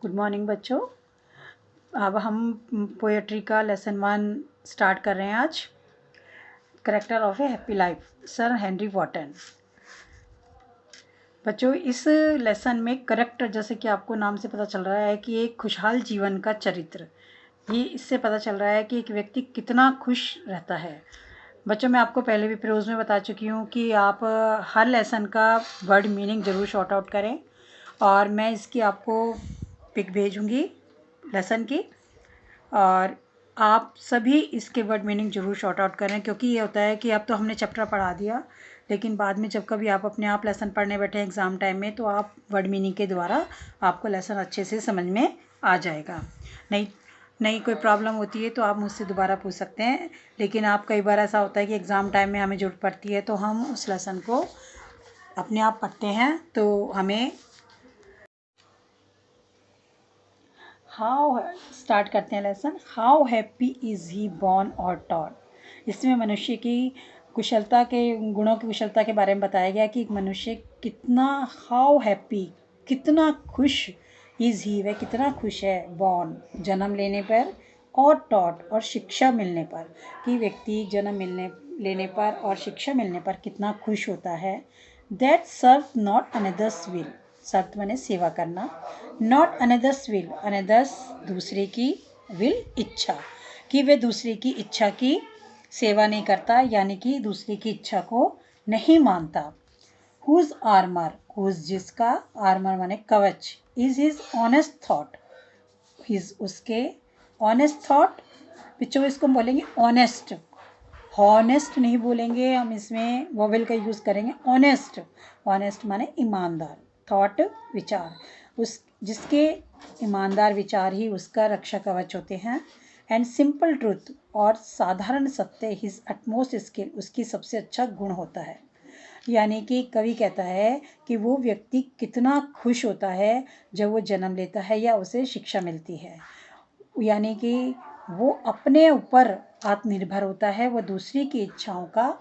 Good morning बच्चों। अब हम पोएट्री का लेसन 1 स्टार्ट कर रहे हैं आज। Character of a happy life, Sir Henry Wotton. बच्चों, इस लेसन में करेक्टर, जैसे कि आपको नाम से पता चल रहा है कि एक खुशहाल जीवन का चरित्र, ये इससे पता चल रहा है कि एक व्यक्ति कितना खुश रहता है। बच्चों, मैं आपको पहले भी प्रोज में बता चुकी हूँ कि आप हर लेसन का वर्ड मीनिंग ज़रूर शॉर्ट आउट करें, और मैं इसकी आपको पिक भेजूँगी लेसन की, और आप सभी इसके वर्ड मीनिंग ज़रूर शॉर्ट आउट करें, क्योंकि ये होता है कि अब तो हमने चैप्टर पढ़ा दिया, लेकिन बाद में जब कभी आप अपने आप लेसन पढ़ने बैठे एग्ज़ाम टाइम में, तो आप वर्ड मीनिंग के द्वारा आपको लेसन अच्छे से समझ में आ जाएगा। नहीं कोई प्रॉब्लम होती है तो आप मुझसे दोबारा पूछ सकते हैं, लेकिन आप कई बार ऐसा होता है कि एग्ज़ाम टाइम में हमें ज़रूरत पड़ती है तो हम उस लेसन को अपने आप पढ़ते हैं, तो हमें हाउ स्टार्ट करते हैं lesson. How happy is he born और टॉट। इसमें मनुष्य की कुशलता के गुणों की कुशलता के बारे में बताया गया कि मनुष्य कितना हाउ हैप्पी, कितना खुश इज़ ही, वह कितना खुश है, बॉर्न जन्म लेने पर, और टॉट और शिक्षा मिलने पर, कि व्यक्ति जन्म लेने पर और शिक्षा मिलने पर कितना खुश होता है। That serve not another's will, serve माने सेवा करना, नॉट अनदर्स विल, अनदर्स दूसरे की, विल इच्छा, कि वे दूसरे की इच्छा की सेवा नहीं करता, यानी कि दूसरे की इच्छा को नहीं मानता। हुज आर्मर, हुज जिसका, आर्मर माने कवच, is his honest thought, his उसके ऑनेस्ट थॉट। बच्चों इसको बोलेंगे ऑनेस्ट, हॉनेस्ट नहीं बोलेंगे हम, इसमें वोवेल का यूज़ करेंगे ऑनेस्ट। ऑनेस्ट माने ईमानदार, थॉट विचार, उस जिसके ईमानदार विचार ही उसका रक्षा कवच होते हैं। एंड सिंपल ट्रूथ, और साधारण सत्य, हिज अटमोस्ट स्किल, उसकी सबसे अच्छा गुण होता है। यानी कि कवि कहता है कि वो व्यक्ति कितना खुश होता है जब वो जन्म लेता है या उसे शिक्षा मिलती है, यानी कि वो अपने ऊपर आत्मनिर्भर होता है, वो दूसरी की इच्छाओं का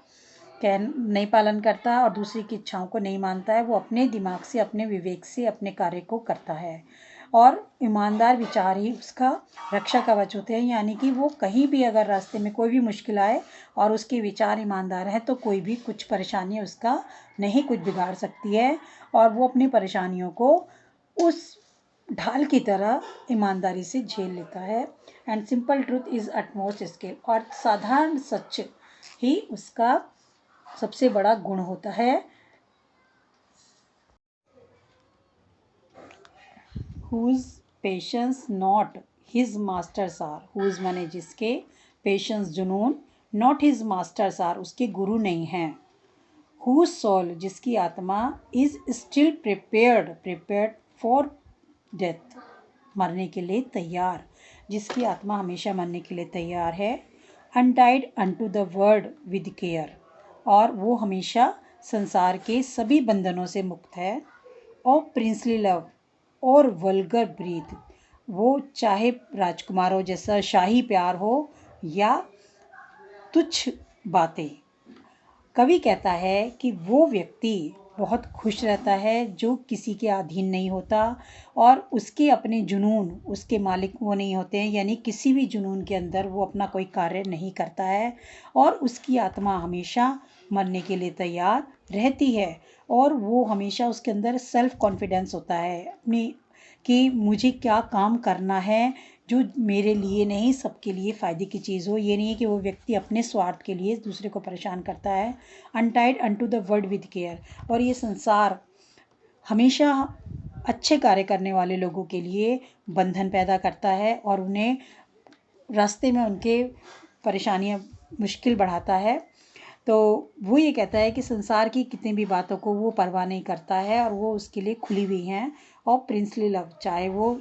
नहीं पालन करता और दूसरी की इच्छाओं को नहीं मानता है, वो अपने दिमाग से, अपने विवेक से अपने कार्य को करता है, और ईमानदार विचार ही उसका रक्षा कवच होते हैं। यानी कि वो कहीं भी अगर रास्ते में कोई भी मुश्किल आए और उसके विचार ईमानदार हैं, तो कोई भी कुछ परेशानी उसका नहीं कुछ बिगाड़ सकती है, और वो अपनी परेशानियों को उस ढाल की तरह ईमानदारी से झेल लेता है। And simple truth is utmost skill, और साधारण सच ही उसका सबसे बड़ा गुण होता है। Whose passions not his masters are, whose माने जिसके, पेशेंस जुनून, नॉट हिज मास्टर्स आर उसके गुरु नहीं हैं। हुज सोल जिसकी आत्मा, is still prepared for death मरने के लिए तैयार, जिसकी आत्मा हमेशा मरने के लिए तैयार है। Untied unto the word with care, और वो हमेशा संसार के सभी बंधनों से मुक्त है। और प्रिंसली लव और वल्गर ब्रीथ, वो चाहे राजकुमारों जैसा शाही प्यार हो या तुच्छ बातें। कवि कहता है कि वो व्यक्ति बहुत खुश रहता है जो किसी के अधीन नहीं होता, और उसके अपने जुनून उसके मालिक वो नहीं होते हैं, यानी किसी भी जुनून के अंदर वो अपना कोई कार्य नहीं करता है, और उसकी आत्मा हमेशा मरने के लिए तैयार रहती है, और वो हमेशा उसके अंदर सेल्फ कॉन्फिडेंस होता है अपनी, कि मुझे क्या काम करना है जो मेरे लिए नहीं सबके लिए फ़ायदे की चीज़ हो। ये नहीं है कि वो व्यक्ति अपने स्वार्थ के लिए दूसरे को परेशान करता है। Untied unto the word with care, और ये संसार हमेशा अच्छे कार्य करने वाले लोगों के लिए बंधन पैदा करता है, और उन्हें रास्ते में उनके परेशानियां मुश्किल बढ़ाता है। तो वो ये कहता है कि संसार की कितनी भी बातों को वो परवाह नहीं करता है, और वो उसके लिए खुली हुई हैं। और प्रिंसली लव, चाहे वो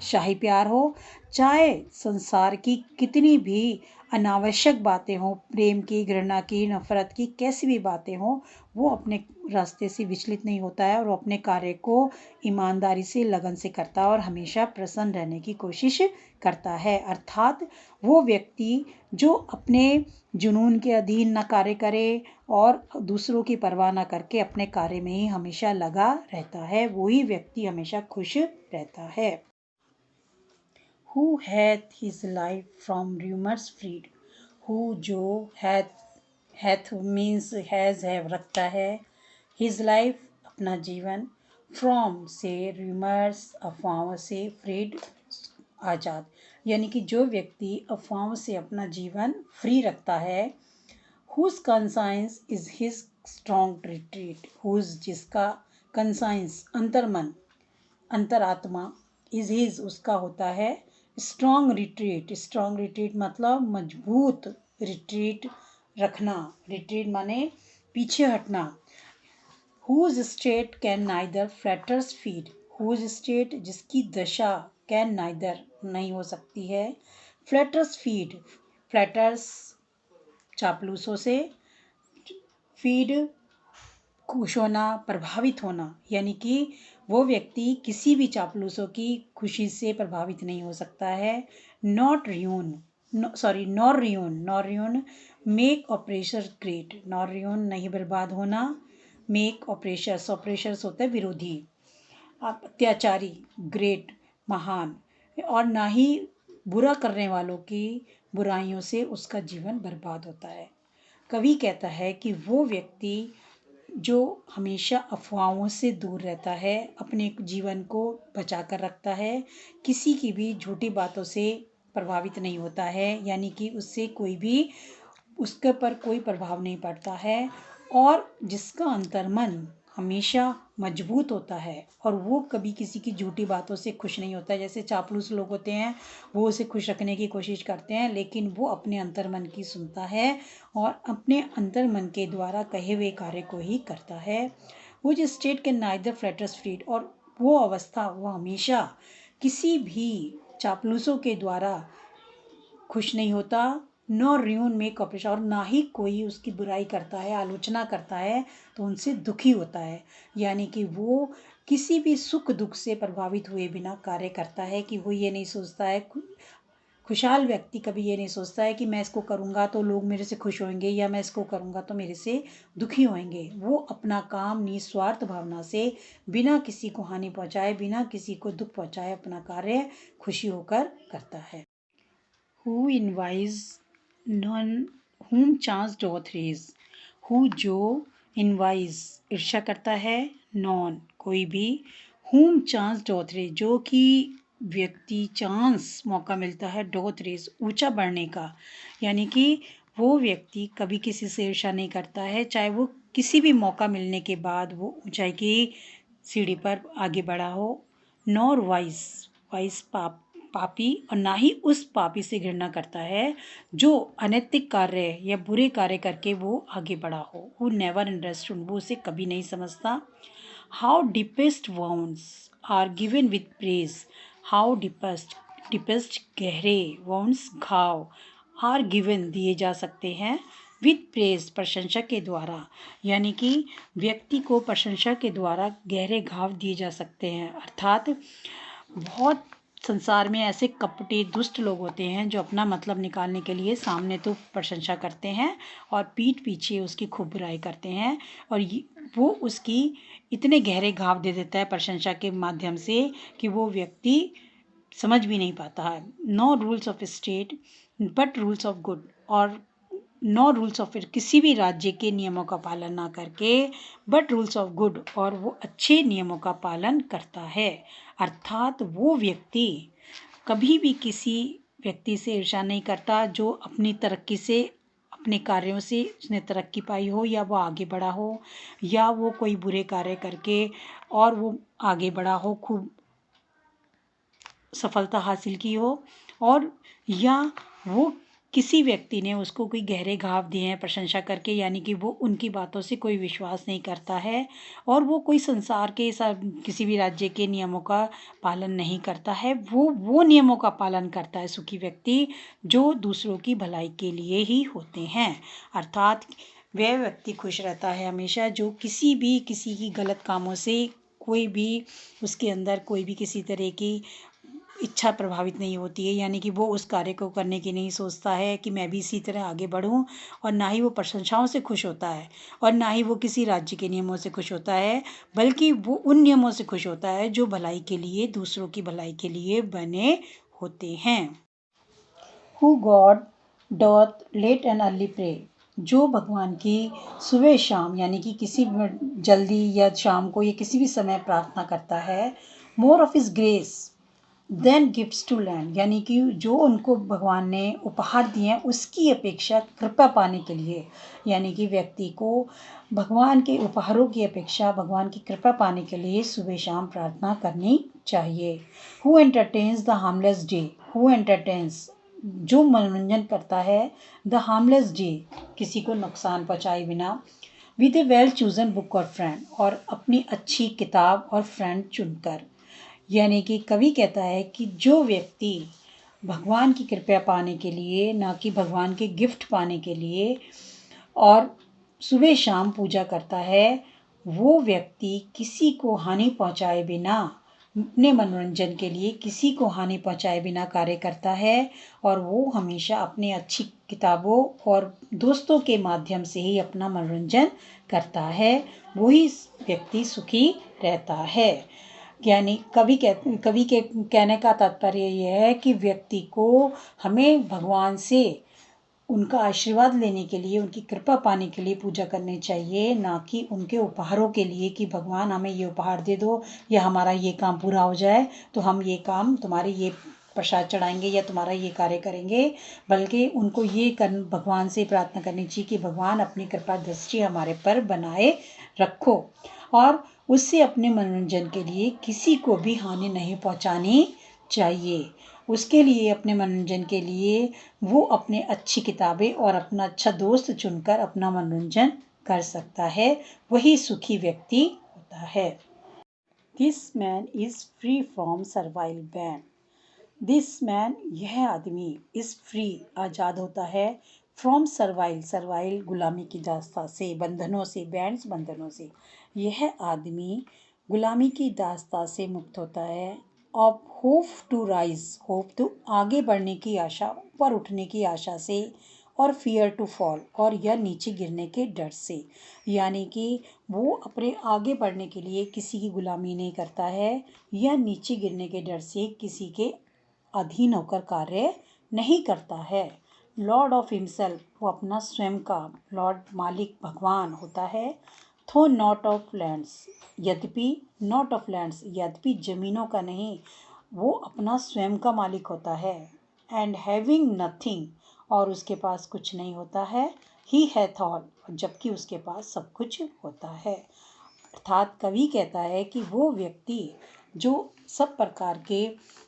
शाही प्यार हो, चाहे संसार की कितनी भी अनावश्यक बातें हों, प्रेम की, घृणा की, नफरत की, कैसी भी बातें हों, वो अपने रास्ते से विचलित नहीं होता है, और वो अपने कार्य को ईमानदारी से, लगन से करता है, और हमेशा प्रसन्न रहने की कोशिश करता है। अर्थात वो व्यक्ति जो अपने जुनून के अधीन न कार्य करे और दूसरों की परवाह न करके अपने कार्य में ही हमेशा लगा रहता है, वही व्यक्ति हमेशा खुश रहता है। Who hath his life from rumours freed. Who जो हैथ मीन्स हैज़ हैव रखता है, हिज लाइफ अपना जीवन, फ्रॉम से रूमर्स अफवाहों से, फ्रीड आज़ाद, यानी कि जो व्यक्ति अफवाहों से अपना जीवन फ्री रखता है। Whose conscience is his strong retreat. Whose जिसका, कंसाइंस अंतर्मन, अंतरात्मा, इज हिज उसका होता है स्ट्रॉन्ग रिट्रीट। स्ट्रॉन्ग रिट्रीट मतलब मजबूत रिट्रीट रखना, रिट्रीट माने पीछे हटना। Whose state can neither flatterers feed. Whose state जिसकी दशा, कैन नाइदर नहीं हो सकती है, फ्लैटर्स फीड, फ्लैटर्स चापलूसों से, फीड खुश होना, प्रभावित होना, यानी कि वो व्यक्ति किसी भी चापलूसों की खुशी से प्रभावित नहीं हो सकता है। Not ruin, nor ruin, nor ruin make operation great, nor ruin नहीं बर्बाद होना, मेक ऑपरेशर्स, ऑपरेशर्स होते हैं विरोधी, अत्याचारी, ग्रेट महान, और ना ही बुरा करने वालों की बुराइयों से उसका जीवन बर्बाद होता है। कवि कहता है कि वो व्यक्ति जो हमेशा अफवाहों से दूर रहता है, अपने जीवन को बचा कर रखता है, किसी की भी झूठी बातों से प्रभावित नहीं होता है, यानी कि उससे कोई भी, उसके पर कोई प्रभाव नहीं पड़ता है, और जिसका अंतर्मन हमेशा मजबूत होता है और वो कभी किसी की झूठी बातों से खुश नहीं होता है। जैसे चापलूस लोग होते हैं, वो उसे खुश रखने की कोशिश करते हैं, लेकिन वो अपने अंतर्मन की सुनता है और अपने अंतर्मन के द्वारा कहे हुए कार्य को ही करता है। वो जो state can neither flatterers freed, और वो अवस्था, वो हमेशा किसी भी चापलूसों के द्वारा खुश नहीं होता, नो र्यून में कॉपरेशन, और ना ही कोई उसकी बुराई करता है, आलोचना करता है तो उनसे दुखी होता है, यानी कि वो किसी भी सुख दुख से प्रभावित हुए बिना कार्य करता है, कि वो ये नहीं सोचता है, खुशहाल व्यक्ति कभी ये नहीं सोचता है कि मैं इसको करूँगा तो लोग मेरे से खुश होंगे या मैं इसको करूँगा तो मेरे से दुखी होंगे। वो अपना काम निस्वार्थ भावना से, बिना किसी को हानि पहुँचाए, बिना किसी को दुख पहुँचाए अपना कार्य खुशी होकर करता है। Who invites none whom chance doth raise। Who जो इनवाइज ईर्ष्या करता है, नॉन कोई भी, whom chance doth raise जो कि व्यक्ति चांस मौका मिलता है, डोथ रेस ऊंचा बढ़ने का, यानी कि वो व्यक्ति कभी किसी से ईर्ष्या नहीं करता है, चाहे वो किसी भी मौका मिलने के बाद वो ऊंचाई की सीढ़ी पर आगे बढ़ा हो। नॉर वाइस, वाइस पापी, और ना ही उस पापी से घृणा करता है जो अनैतिक कार्य या बुरे कार्य करके वो आगे बढ़ा हो। वो नेवर अंडरस्टूड, वो उसे कभी नहीं समझता। How deepest wounds are given with praise. How deepest, deepest गहरे, वाउंड्स घाव, आर गिवन दिए जा सकते हैं, विथ प्रेज प्रशंसा के द्वारा, यानी कि व्यक्ति को प्रशंसा के द्वारा गहरे घाव दिए जा सकते हैं। अर्थात बहुत संसार में ऐसे कपटी दुष्ट लोग होते हैं जो अपना मतलब निकालने के लिए सामने तो प्रशंसा करते हैं और पीठ पीछे उसकी खूब बुराई करते हैं, और वो उसकी इतने गहरे घाव दे देता है प्रशंसा के माध्यम से कि वो व्यक्ति समझ भी नहीं पाता है। No rules of state but rules of good, और नो रूल्स ऑफ, किसी भी राज्य के नियमों का पालन ना करके, बट रूल्स ऑफ गुड, और वो अच्छे नियमों का पालन करता है। अर्थात वो व्यक्ति कभी भी किसी व्यक्ति से ईर्ष्या नहीं करता जो अपनी तरक्की से, अपने कार्यों से उसने तरक्की पाई हो, या वो आगे बढ़ा हो, या वो कोई बुरे कार्य करके और वो आगे बढ़ा हो, खूब सफलता हासिल की हो, और या वो किसी व्यक्ति ने उसको कोई गहरे घाव दिए हैं प्रशंसा करके, यानी कि वो उनकी बातों से कोई विश्वास नहीं करता है, और वो कोई संसार के सब किसी भी राज्य के नियमों का पालन नहीं करता है। वो नियमों का पालन करता है सुखी व्यक्ति जो दूसरों की भलाई के लिए ही होते हैं। अर्थात वह व्यक्ति खुश रहता है हमेशा जो किसी की गलत कामों से कोई भी उसके अंदर कोई भी किसी तरह की इच्छा प्रभावित नहीं होती है, यानी कि वो उस कार्य को करने की नहीं सोचता है कि मैं भी इसी तरह आगे बढ़ूं, और ना ही वो प्रशंसाओं से खुश होता है, और ना ही वो किसी राज्य के नियमों से खुश होता है, बल्कि वो उन नियमों से खुश होता है जो भलाई के लिए, दूसरों की भलाई के लिए बने होते हैं। Who God doth late and early pray, जो भगवान की सुबह शाम यानी कि किसी जल्दी या शाम को या किसी भी समय प्रार्थना करता है। More of his grace than gifts to lend, यानी कि जो उनको भगवान ने उपहार दिए हैं उसकी अपेक्षा कृपा पाने के लिए, यानी कि व्यक्ति को भगवान के उपहारों की अपेक्षा भगवान की कृपा पाने के लिए सुबह शाम प्रार्थना करनी चाहिए। Who entertains the harmless day, who entertains जो मनोरंजन करता है, द हार्मलेस डे किसी को नुकसान पहुंचाए बिना, with A well chosen book और फ्रेंड, और अपनी अच्छी किताब और फ्रेंड चुनकर। यानी कि कवि कहता है कि जो व्यक्ति भगवान की कृपा पाने के लिए, ना कि भगवान के गिफ्ट पाने के लिए, और सुबह शाम पूजा करता है, वो व्यक्ति किसी को हानि पहुंचाए बिना, अपने मनोरंजन के लिए किसी को हानि पहुंचाए बिना कार्य करता है, और वो हमेशा अपने अच्छी किताबों और दोस्तों के माध्यम से ही अपना मनोरंजन करता है, वही व्यक्ति सुखी रहता है। यानी कवि के कहने का तात्पर्य यह है कि व्यक्ति को हमें भगवान से उनका आशीर्वाद लेने के लिए, उनकी कृपा पाने के लिए पूजा करनी चाहिए, ना कि उनके उपहारों के लिए कि भगवान हमें ये उपहार दे दो या हमारा ये काम पूरा हो जाए तो हम ये काम तुम्हारे ये प्रसाद चढ़ाएंगे या तुम्हारा ये कार्य करेंगे। बल्कि उनको ये भगवान से प्रार्थना करनी चाहिए कि भगवान अपनी कृपा दृष्टि हमारे पर बनाए रखो, और उससे अपने मनोरंजन के लिए किसी को भी हानि नहीं पहुंचानी चाहिए। उसके लिए, अपने मनोरंजन के लिए वो अपने अच्छी किताबें और अपना अच्छा दोस्त चुनकर अपना मनोरंजन कर सकता है, वही सुखी व्यक्ति होता है। This man is free from servile ban, this man यह आदमी इज फ्री आज़ाद होता है, फ्रॉम सर्वाइल, सर्वाइल गुलामी की दास्ता से, बंधनों से, बैंड्स बंधनों से, यह आदमी गुलामी की दास्ता से मुक्त होता है। Of hope to rise, hope to आगे बढ़ने की आशा, ऊपर उठने की आशा से, और फियर टू फॉल, और यह नीचे गिरने के डर से, यानी कि वो अपने आगे बढ़ने के लिए किसी की गुलामी नहीं करता है, या नीचे गिरने के डर से किसी के अधीन होकर कार्य नहीं करता है। लॉर्ड ऑफ हिमसेल्फ, वो अपना स्वयं का लॉर्ड, मालिक, भगवान होता है। थो नॉट ऑफ लैंड्स, यद्यपि नॉट ऑफ लैंड्स, यद्यपि जमीनों का नहीं, वो अपना स्वयं का मालिक होता है। एंड हैविंग नथिंग, और उसके पास कुछ नहीं होता है। ही हैथ ऑल, जबकि उसके पास सब कुछ होता है। अर्थात कवि कहता है कि वो व्यक्ति जो सब प्रकार के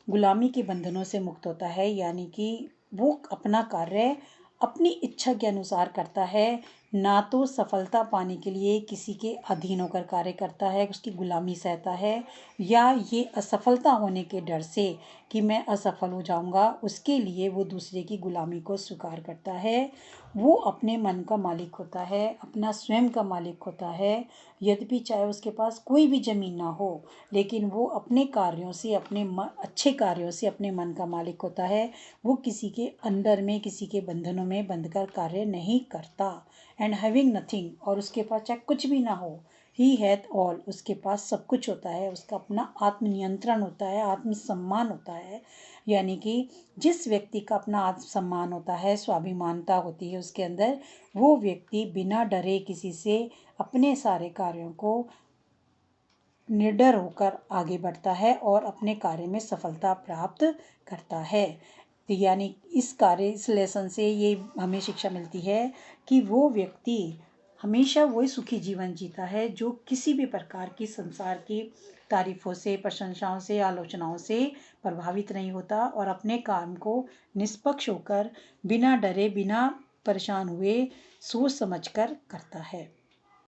गुलामी के बंधनों से मुक्त होता है, यानी कि वो अपना कार्य अपनी इच्छा के अनुसार करता है, ना तो सफलता पाने के लिए किसी के अधीन होकर कार्य करता है, उसकी गुलामी सहता है, या ये असफलता होने के डर से कि मैं असफल हो जाऊंगा उसके लिए वो दूसरे की गुलामी को स्वीकार करता है। वो अपने मन का मालिक होता है, अपना स्वयं का मालिक होता है, यद्यपि चाहे उसके पास कोई भी जमीन ना हो, लेकिन वो अपने कार्यों से, अपने अच्छे कार्यों से अपने मन का मालिक होता है। वो किसी के अंडर में, किसी के बंधनों में बंधकर कार्य नहीं करता। एंड हैविंग नथिंग, और उसके पास चाहे कुछ भी ना हो, ही हैथ ऑल, उसके पास सब कुछ होता है, उसका अपना आत्मनियंत्रण होता है, आत्मसम्मान होता है। यानी कि जिस व्यक्ति का अपना आत्मसम्मान होता है, स्वाभिमानता होती है उसके अंदर, वो व्यक्ति बिना डरे किसी से अपने सारे कार्यों को निडर होकर आगे बढ़ता है और अपने कार्य में सफलता प्राप्त करता है। यानी इस लेसन से ये हमें शिक्षा मिलती है कि वो व्यक्ति हमेशा वही सुखी जीवन जीता है जो किसी भी प्रकार की संसार की तारीफों से, प्रशंसाओं से, आलोचनाओं से प्रभावित नहीं होता, और अपने काम को निष्पक्ष होकर, बिना डरे, बिना परेशान हुए, सोच समझकर करता है।